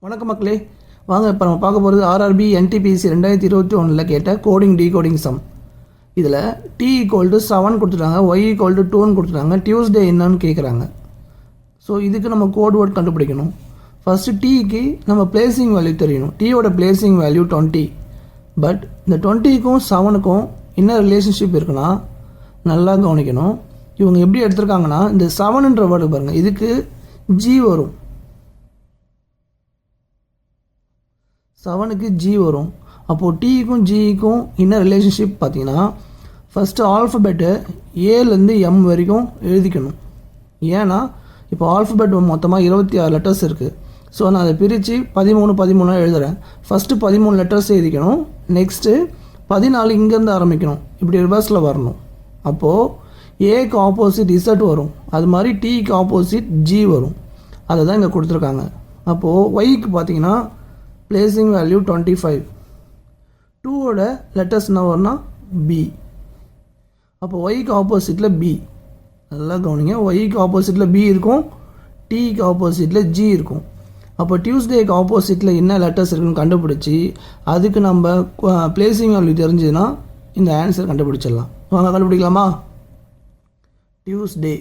வணக்கம் மக்களே, வாங்க இப்போ நம்ம பார்க்க போகிறது ஆர்ஆர்பி என்டிபிசி 2021 கேட்ட கோடிங் டீகோடிங் சம். இதில் t = 7 கொடுத்துட்டாங்க, y = 2 கொடுத்துட்டாங்க, டியூஸ்டே என்னன்னு கேட்குறாங்க. ஸோ இதுக்கு நம்ம கோட் வேர்ட் கண்டுபிடிக்கணும். ஃபஸ்ட்டு டீக்கு நம்ம பிளேசிங் வேல்யூ தெரியணும். டீயோட பிளேசிங் வேல்யூ 20. பட் இந்த 20க்கும் 7க்கும் என்ன ரிலேஷன்ஷிப் இருக்குன்னா நல்லா கவனிக்கணும். இவங்க எப்படி எடுத்திருக்காங்கன்னா இந்த 7ன்ற வேர்டு பாருங்கள், இதுக்கு ஜி வரும், 7க்கு ஜி வரும். அப்போது டீக்கும் ஜிக்கும் என்ன ரிலேஷன்ஷிப் பார்த்தீங்கன்னா ஃபஸ்ட்டு ஆல்ஃபபெட்டு ஏலேருந்து எம் வரைக்கும் எழுதிக்கணும். ஏன்னா இப்போ ஆல்ஃபபெட் மொத்தமாக 26 லெட்டர்ஸ் இருக்குது. ஸோ நான் அதை பிரித்து 13 எழுதுகிறேன். ஃபஸ்ட்டு 13 லெட்டர்ஸ் எழுதிக்கணும், நெக்ஸ்ட்டு 14 இங்கேருந்து ஆரம்பிக்கணும், இப்படி ரிவர்ஸில் வரணும். அப்போது ஏக்கு ஆப்போசிட் இசட் வரும், அது மாதிரி டீக்கு ஆப்போசிட் ஜி வரும். அதை தான் இங்கே கொடுத்துருக்காங்க. அப்போது ஒய்க்கு பார்த்தீங்கன்னா பிளேசிங் வேல்யூ 25. 2ஓட லெட்டர்ஸ் என்ன வரும்னா பி. அப்போ ஒய்க்கு ஆப்போசிட்டில் பி, நல்லா கவனிங்க, ஒய்க்கு ஆப்போசிட்டில் பி இருக்கும், டீக்கு ஆப்போசிட்டில் ஜி இருக்கும். அப்போ டியூஸ்டேக்கு ஆப்போசிட்டில் என்ன லெட்டர்ஸ் இருக்குன்னு கண்டுபிடிச்சி அதுக்கு நம்ம பிளேசிங் வேல்யூ தெரிஞ்சதுன்னா இந்த ஆன்சர் கண்டுபிடிச்சிடலாம். வாங்க கண்டுபிடிக்கலாமா? டியூஸ்டே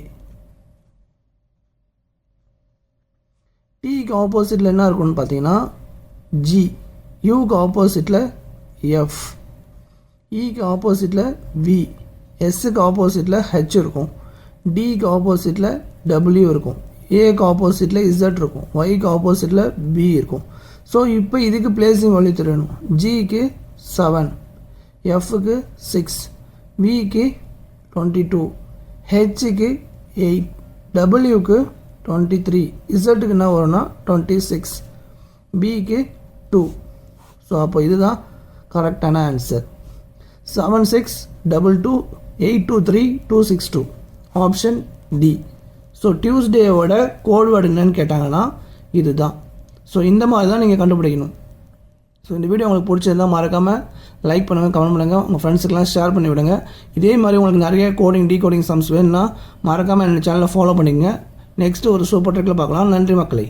டீக்கு ஆப்போசிட்டில் என்ன இருக்குன்னு பார்த்தீங்கன்னா ஜி, யூக்கு ஆப்போசிட்டில் எஃப், இக்கு ஆப்போசிட்டில் வி, எஸ்ஸுக்கு ஆப்போசிட்டில் ஹெச் இருக்கும், டிக்கு ஆப்போசிட்டில் டபிள்யூ இருக்கும், ஏக்கு ஆப்போசிட்டில் இசட் இருக்கும், ஒய்க்கு ஆப்போசிட்டில் பி இருக்கும். ஸோ இப்போ இதுக்கு பிளேசிங் வேல்யூ தெரியணும். ஜிக்கு 7, எஃப்க்கு 6, விக்கு 22, ஹெச்சுக்கு 8, டபிள்யூக்கு 23, இசட்டுக்கு என்ன வரும்னா 26, பிக்கு 2. ஸோ அப்போ இதுதான் கரெக்டான ஆன்சர். 7622823262 option D. ஸோ டியூஸ்டேவோட கோட் வேர்டு என்னன்னு கேட்டாங்கன்னா இதுதான். ஸோ இந்த மாதிரி தான் நீங்கள் கண்டுபிடிக்கணும். ஸோ இந்த வீடியோ உங்களுக்கு பிடிச்சிருந்தால் மறக்காமல் லைக் பண்ணுங்கள், கமெண்ட் பண்ணுங்கள், உங்கள் ஃப்ரெண்ட்ஸுக்கெல்லாம் ஷேர் பண்ணி விடுங்க. இதே மாதிரி உங்களுக்கு நிறைய கோடிங் டீகோடிங் சம்ஸ் வேணும்னா மறக்காமல் என்னோடய சேனலை ஃபாலோ பண்ணிக்கங்க. நெக்ஸ்ட்டு ஒரு சூப்பர் ட்ரிக்கில் பார்க்கலாம். நன்றி மக்களே.